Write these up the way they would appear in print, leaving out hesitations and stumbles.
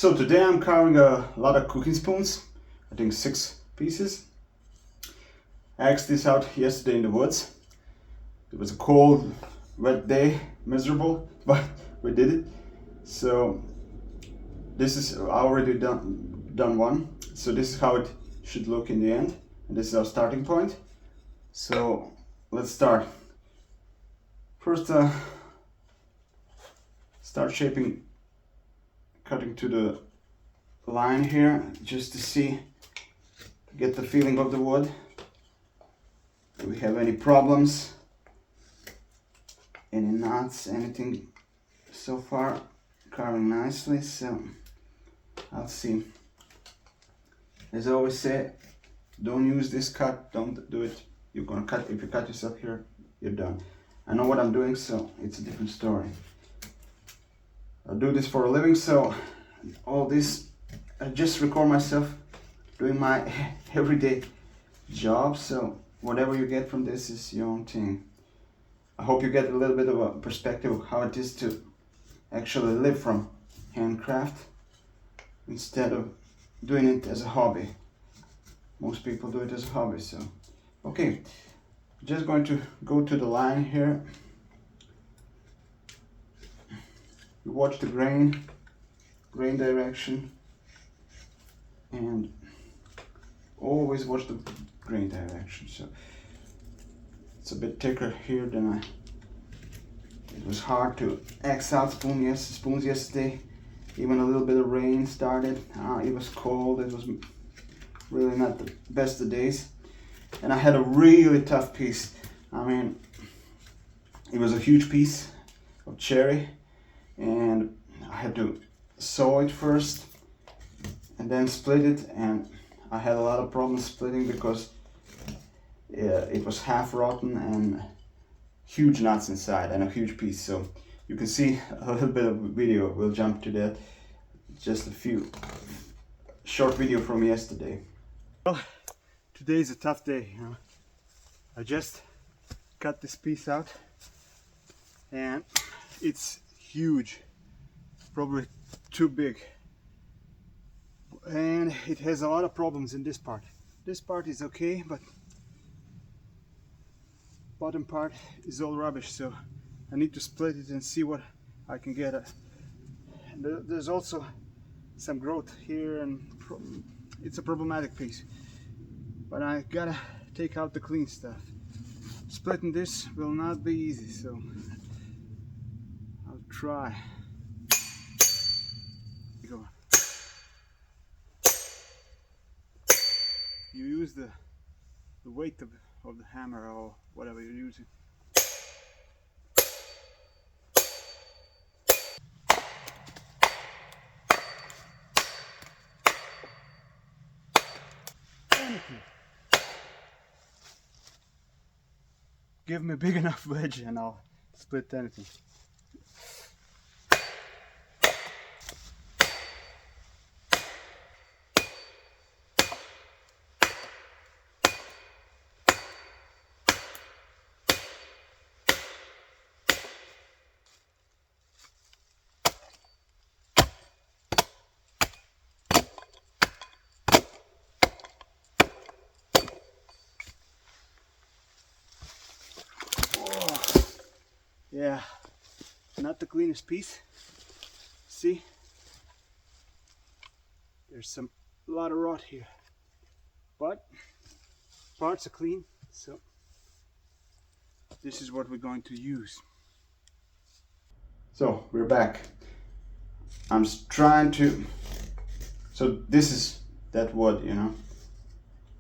So today I'm carving a lot of cooking spoons, I think 6 pieces. I asked this out yesterday in the woods. It was a cold, wet day, miserable, but we did it. So this is, I already done one. So this is how it should look in the end. And this is our starting point. So let's start. First, start shaping, cutting to the line here, just to see, to get the feeling of the wood. Do we have any problems? Any knots, anything so far? Carving nicely, so I'll see. As I always say, don't use this cut, don't do it. You're gonna cut, if you cut yourself here, you're done. I know what I'm doing, so it's a different story. I do this for a living, so all this, I just record myself doing my everyday job, so whatever you get from this is your own thing. I hope you get a little bit of a perspective of how it is to actually live from handcraft instead of doing it as a hobby. Most people do it as a hobby, so okay. Just going to go to the line here. You watch the grain direction, and always watch the grain direction. So it's a bit thicker here than it was hard to X out spoons yesterday. Even a little bit of rain started. It was cold. It was really not the best of days. And I had a really tough piece. I mean, it was a huge piece of cherry, and I had to saw it first and then split it, and I had a lot of problems splitting because it was half rotten and huge nuts inside and a huge piece. So you can see a little bit of video. We'll jump to that. Just a few short video from yesterday. Well, today is a tough day, you know. I just cut this piece out and it's huge, probably too big, and it has a lot of problems in this part. This part is okay, but bottom part is all rubbish, so I need to split it and see what I can get at. And there's also some growth here, and it's a problematic piece, but I gotta take out the clean stuff. Splitting this will not be easy, so I'll try. Go. You use the weight of the hammer or whatever you're using. Anything. Give me a big enough wedge and I'll split anything. Yeah, not the cleanest piece. See, there's a lot of rot here, but parts are clean, so this is what we're going to use. So we're back. I'm trying to, so this is that wood, you know,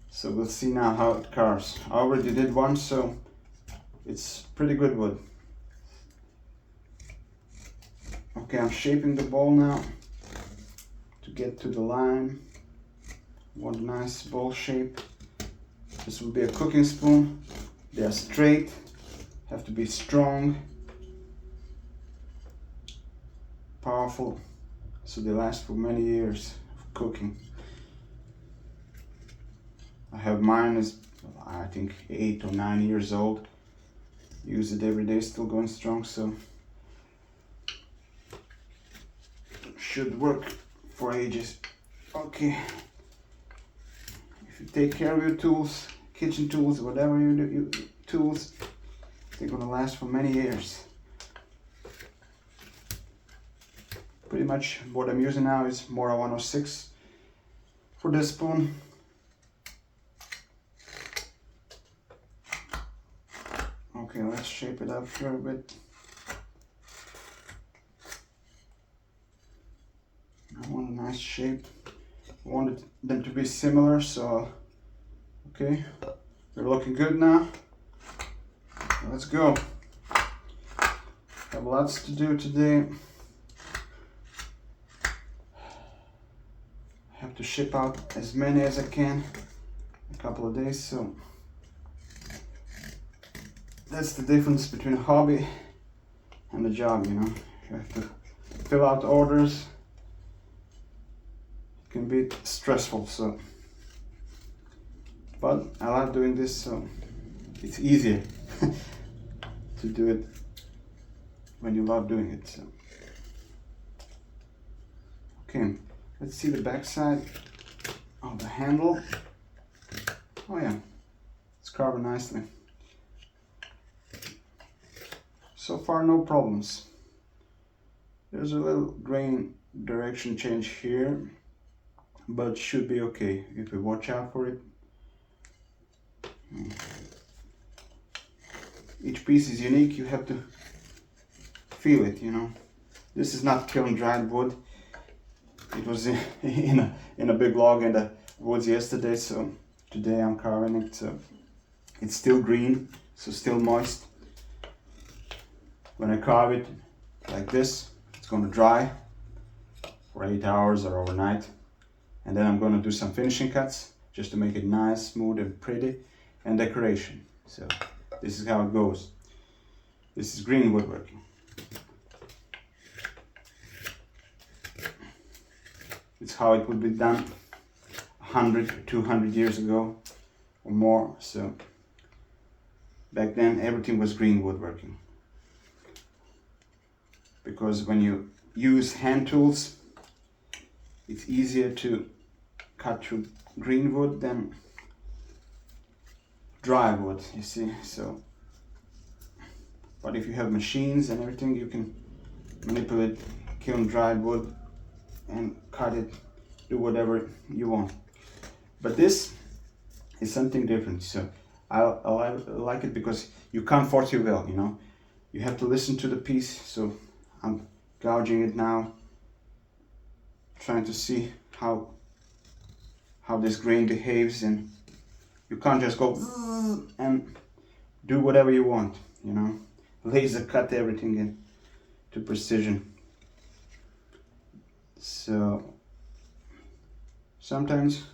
so we'll see now how it carves. I already did one, so it's pretty good wood. Okay, I'm shaping the bowl now to get to the line. One nice bowl shape. This will be a cooking spoon. They are straight, have to be strong, powerful, so they last for many years of cooking. I have mine is, I think, 8 or 9 years old. Use it every day, still going strong, so should work for ages. Okay, if you take care of your tools, kitchen tools, whatever you do, tools, they're gonna last for many years. Pretty much what I'm using now is Mora 106 for this spoon. Okay, let's shape it up here a bit. I want a nice shape. I wanted them to be similar, so okay, they're looking good now. Let's go. Have lots to do today. I have to ship out as many as I can in a couple of days, so that's the difference between a hobby and a job, you know. You have to fill out orders. It can be stressful, so, but I like doing this, so it's easier to do it when you love doing it. So okay, let's see the back side of the handle. Oh yeah, it's carved nicely. So far no problems. There's a little grain direction change here, but should be okay if we watch out for it. Each piece is unique, you have to feel it, you know. This is not kiln dried wood. It was in a big log in the woods yesterday, so today I'm carving it. So it's still green, so still moist. When I carve it like this, it's going to dry for 8 hours or overnight, and then I'm going to do some finishing cuts just to make it nice, smooth and pretty, and decoration. So this is how it goes. This is green woodworking. It's how it would be done 100, 200 years ago or more. So back then everything was green woodworking. Because when you use hand tools, it's easier to cut through green wood than dry wood, you see. So, but if you have machines and everything, you can manipulate kiln dried wood and cut it, do whatever you want. But this is something different. So I like it because you can't force your will, you know. You have to listen to the piece. So I'm gouging it now, trying to see how this grain behaves, and you can't just go and do whatever you want, you know. Laser cut everything in to precision. So sometimes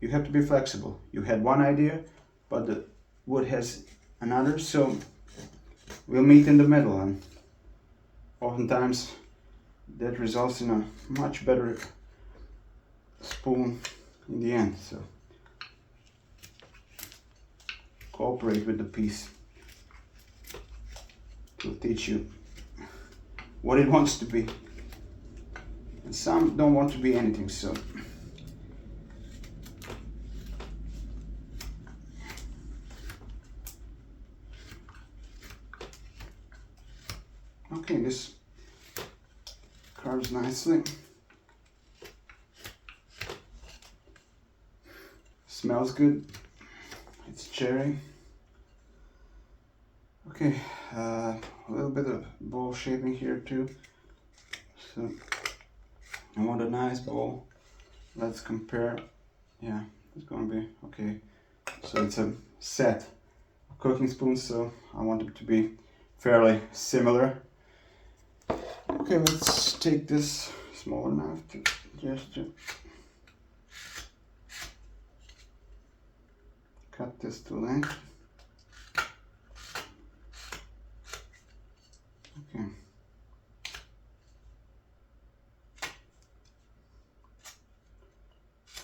you have to be flexible. You had one idea, but the wood has another, so we'll meet in the middle, and oftentimes that results in a much better spoon in the end. So cooperate with the piece. It will teach you what it wants to be. And some don't want to be anything, so okay, this carves nicely. Smells good. It's cherry. Okay, a little bit of bowl shaping here too. So I want a nice bowl. Let's compare. Yeah, it's gonna be okay. So it's a set of cooking spoons, so I want it to be fairly similar. Okay, let's take this smaller knife to just to cut this to length. Okay.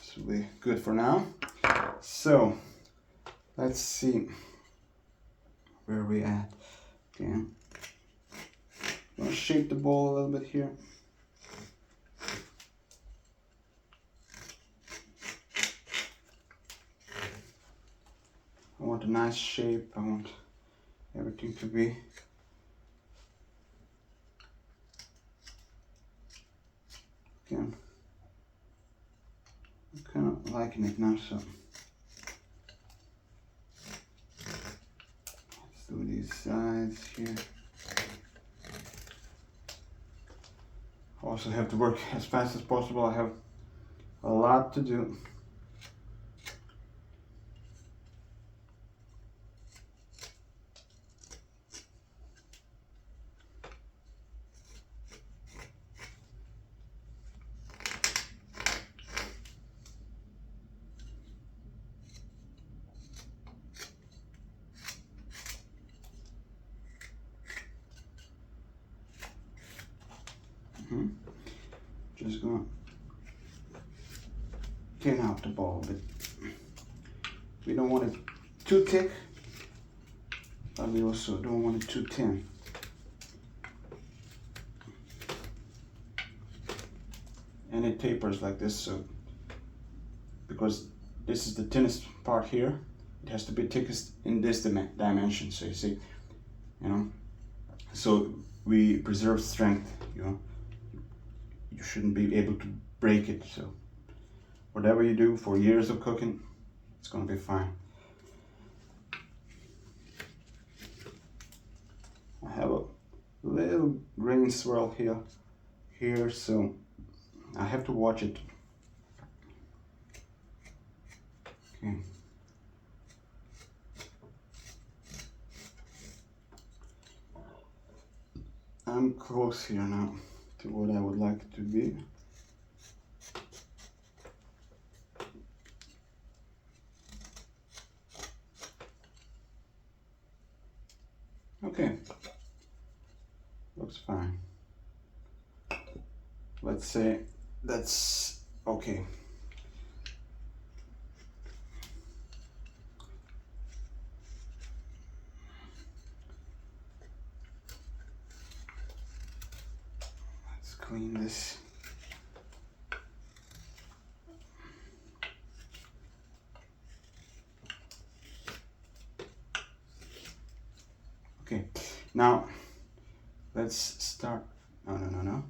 This will be good for now. So let's see where we at. Okay. I'm gonna shape the bowl a little bit here. want a nice shape. I want everything to be again. I'm kind of liking it now, so let's do these sides here. Also have to work as fast as possible. I have a lot to do. Just gonna thin out the ball a bit. We don't want it too thick, but we also don't want it too thin. And it tapers like this, so because this is the thinnest part here, it has to be thickest in this dimension. So you see, you know, so we preserve strength. You know, you shouldn't be able to break it. So whatever you do for years of cooking, it's gonna be fine. I have a little grain swirl here, so I have to watch it. Okay. I'm close here now to what I would like it to be. Okay, looks fine. Let's say that's okay. Let's clean this. Okay, now let's start. No.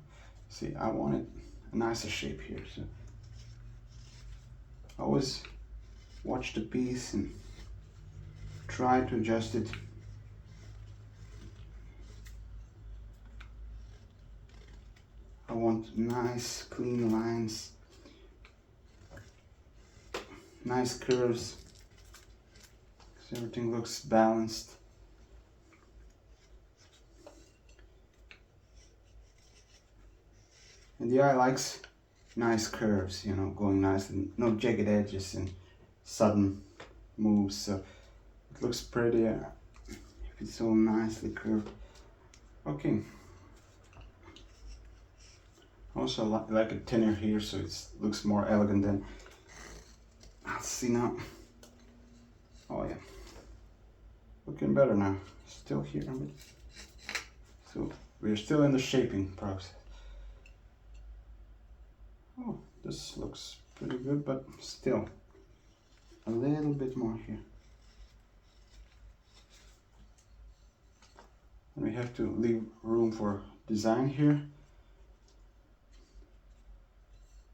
See, I wanted a nicer shape here, so I always watch the piece and try to adjust it. I want nice, clean lines, nice curves, so everything looks balanced. And the eye likes nice curves, you know, going nice and no jagged edges and sudden moves. So it looks prettier if it's so nicely curved. Okay. Also like it thinner here, so it looks more elegant than. Let's see now. Oh yeah, looking better now. Still here, but so we're still in the shaping process. Oh, this looks pretty good, but still a little bit more here. And we have to leave room for design here.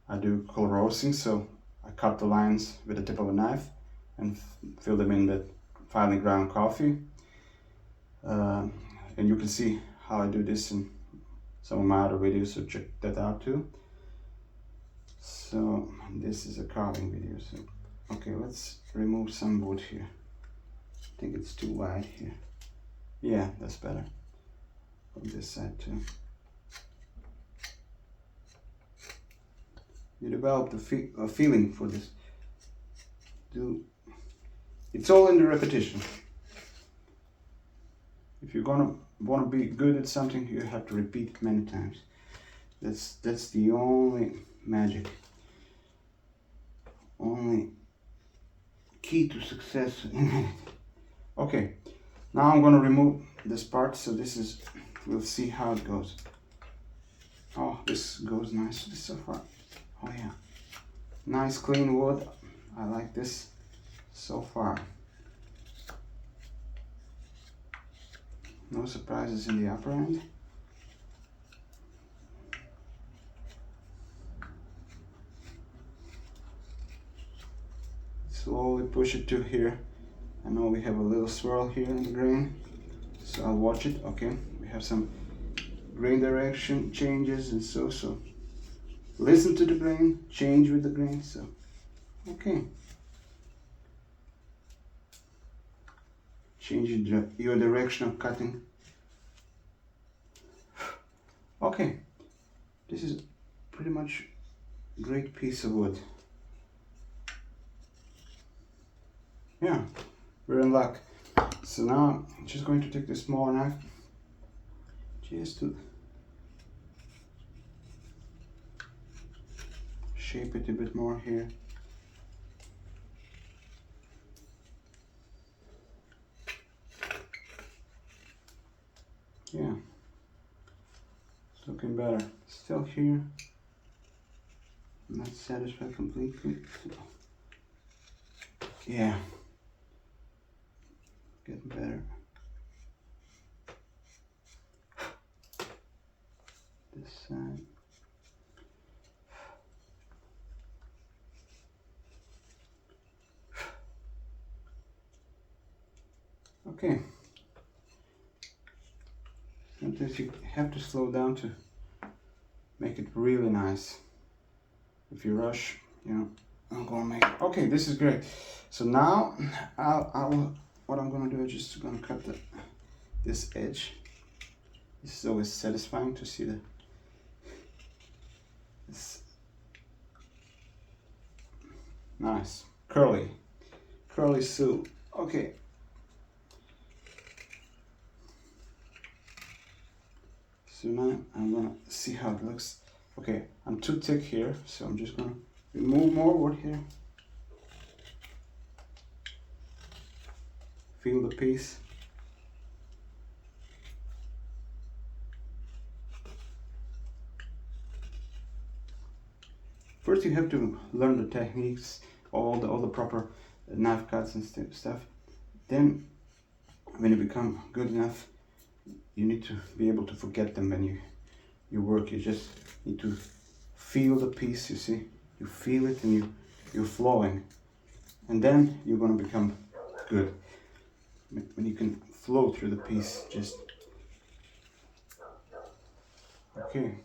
I do colorosing, so I cut the lines with the tip of a knife and fill them in with finely ground coffee. And you can see how I do this in some of my other videos, so check that out too. So this is a carving video. So okay, let's remove some wood here. I think it's too wide here. Yeah, that's better. From this side too. You develop a feeling for this. It's all in the repetition. If you're gonna want to be good at something, you have to repeat it many times. That's the only magic, only key to success in it. Okay, now I'm gonna remove this part. So this is, we'll see how it goes. Oh, this goes nicely so far. Oh yeah, nice clean wood. I like this so far. No surprises in the upper end. Slowly push it to here. I know we have a little swirl here in the grain, so I'll watch it. Okay, we have some grain direction changes, and so listen to the grain, change with the grain. So okay, change your direction of cutting. Okay, this is pretty much a great piece of wood. Yeah, we're in luck. So now I'm just going to take the smaller knife just to shape it a bit more here. Yeah, it's looking better. Still here, I'm not satisfied completely. Yeah, getting better. This side. Okay. Sometimes you have to slow down to make it really nice. If you rush, you know, I'm gonna make it. Okay, this is great. So now what I'm gonna do is just gonna cut this edge. This is always satisfying to see this nice curly silk. Okay. So now I'm gonna see how it looks. Okay, I'm too thick here, so I'm just gonna remove more wood here. Feel the piece. First you have to learn the techniques, all the proper knife cuts and stuff. Then when you become good enough, you need to be able to forget them when you work. You just need to feel the piece, you see. You feel it and you're flowing. And then you're gonna become good. When you can flow through the piece, just okay.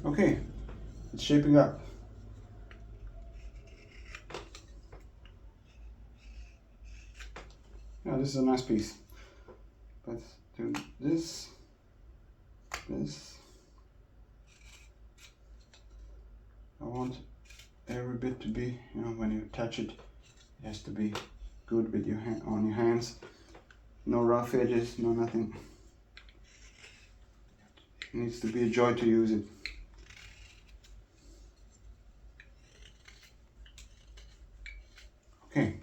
Okay, it's shaping up. Yeah, this is a nice piece. Let's do this. I want every bit to be, you know, when you touch it, it has to be good with your on your hands. No rough edges, no nothing. It needs to be a joy to use it. Okay,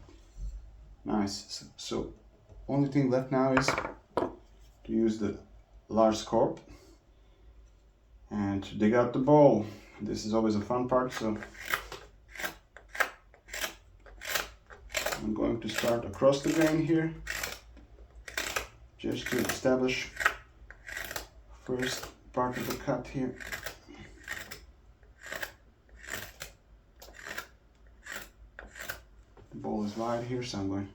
nice. So only thing left now is to use the large scope and to dig out the bowl. This is always a fun part, so I'm going to start across the grain here, just to establish first part of the cut here. The bowl is wide here, so I'm going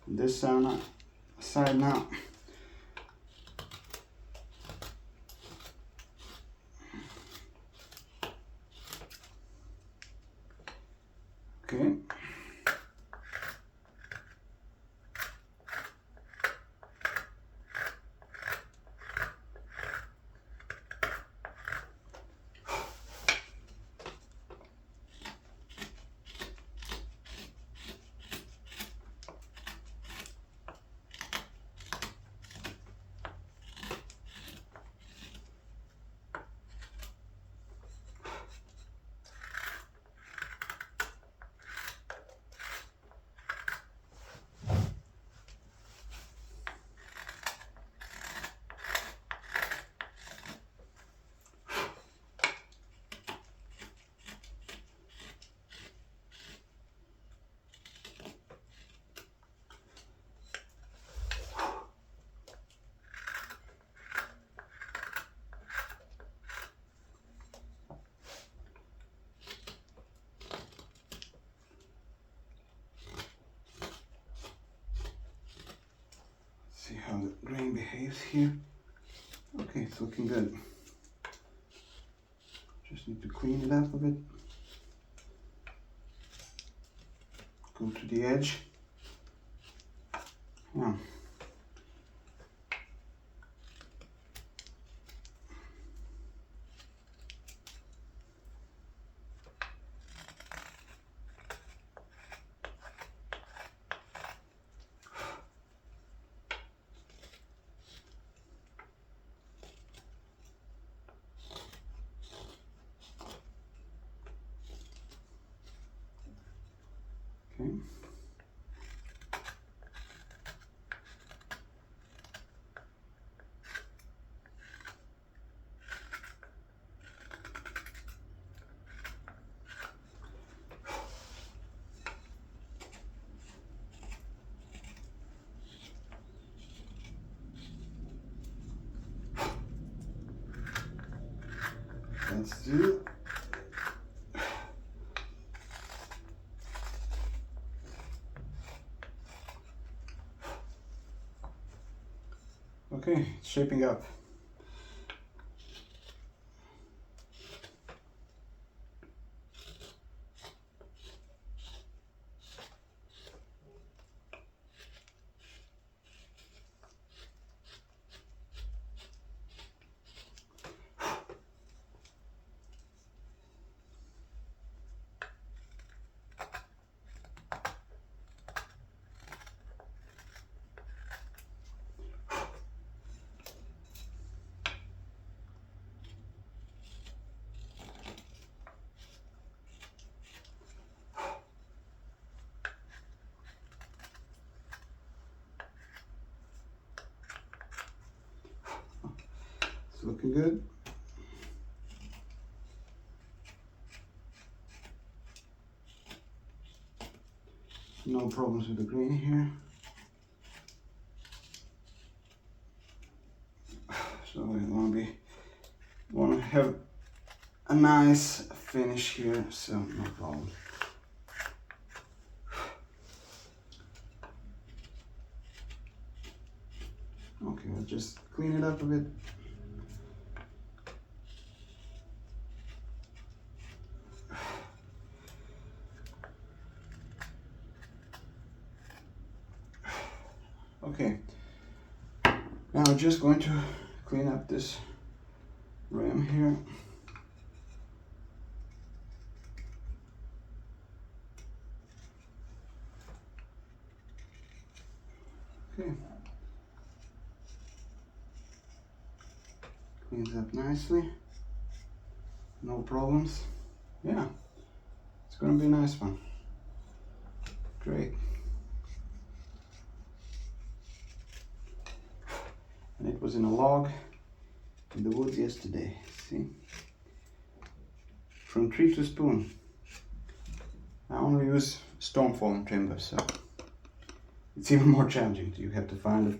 from this side now. Okay. the grain behaves here. Okay, it's looking good. Just need to clean it up a bit. Go to the edge. Yeah. Okay. Let's do it. Okay, it's shaping up. It's looking good. No problems with the grain here. So we want to have a nice finish here, so no problem. Okay, I'll just clean it up a bit. Okay, now I'm just going to clean up this rim here. Okay, cleans up nicely, no problems. Yeah, it's gonna be a nice one. Great. And it was in a log in the woods yesterday. See? From tree to spoon. I only use stone fallen timber, so it's even more challenging. You have to find a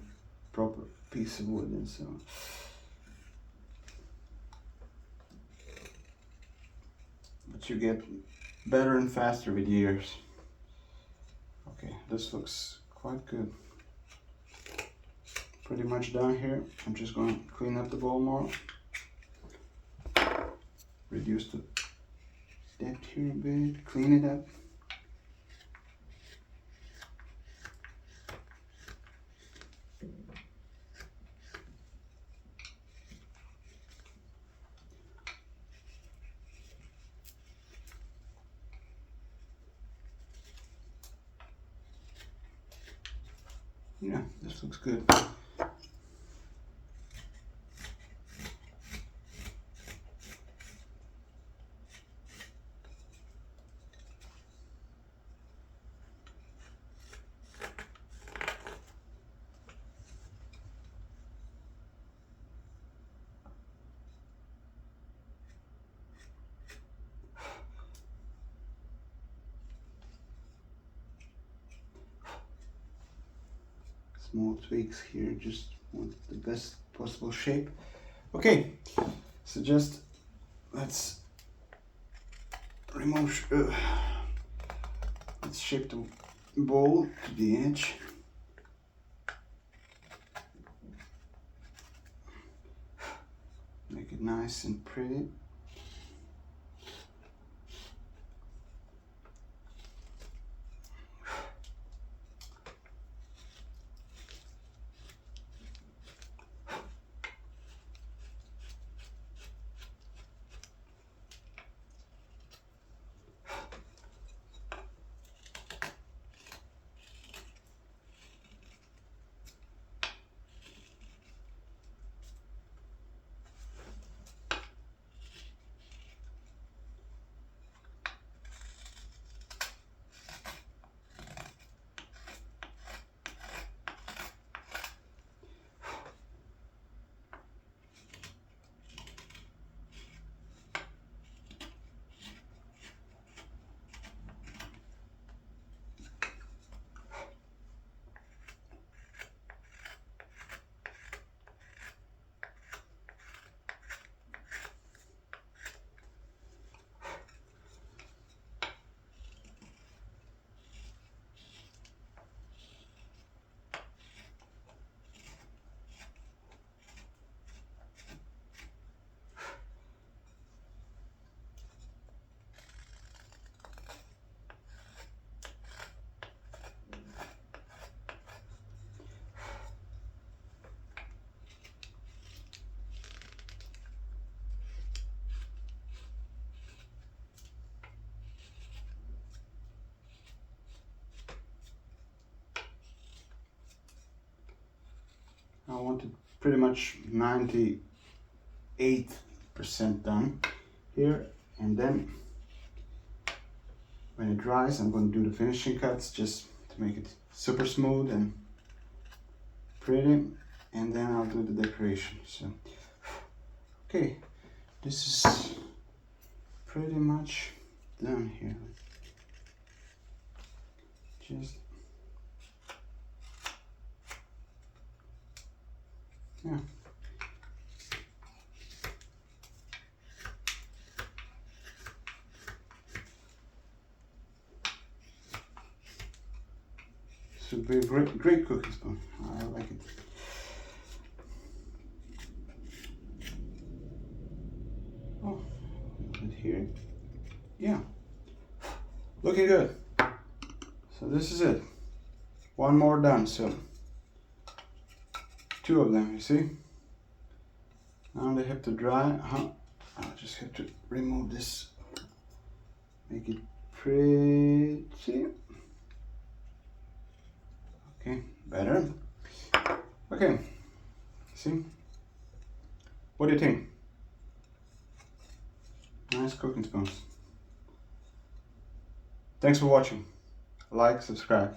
proper piece of wood and so on. But you get better and faster with years. Okay, this looks quite good. Pretty much done here. I'm just going to clean up the bowl more. Reduce the depth here a bit, clean it up. Yeah, this looks good. Small tweaks here, just want the best possible shape. Okay, so just let's remove, let's shape the bowl to the edge. it nice and pretty. I want it pretty much 98% done here, and then when it dries I'm going to do the finishing cuts just to make it super smooth and pretty, and then I'll do the decoration. So okay, this is pretty much done here. Just yeah. This would be a great cooking spoon. I like it. Oh, put here. Yeah, looking good. So this is it. One more done. So 2 of them, you see. Now they have to dry. I'll just have to remove this. Make it pretty. Okay, better. Okay, see? What do you think? Nice cooking spoons. Thanks for watching. Like, subscribe.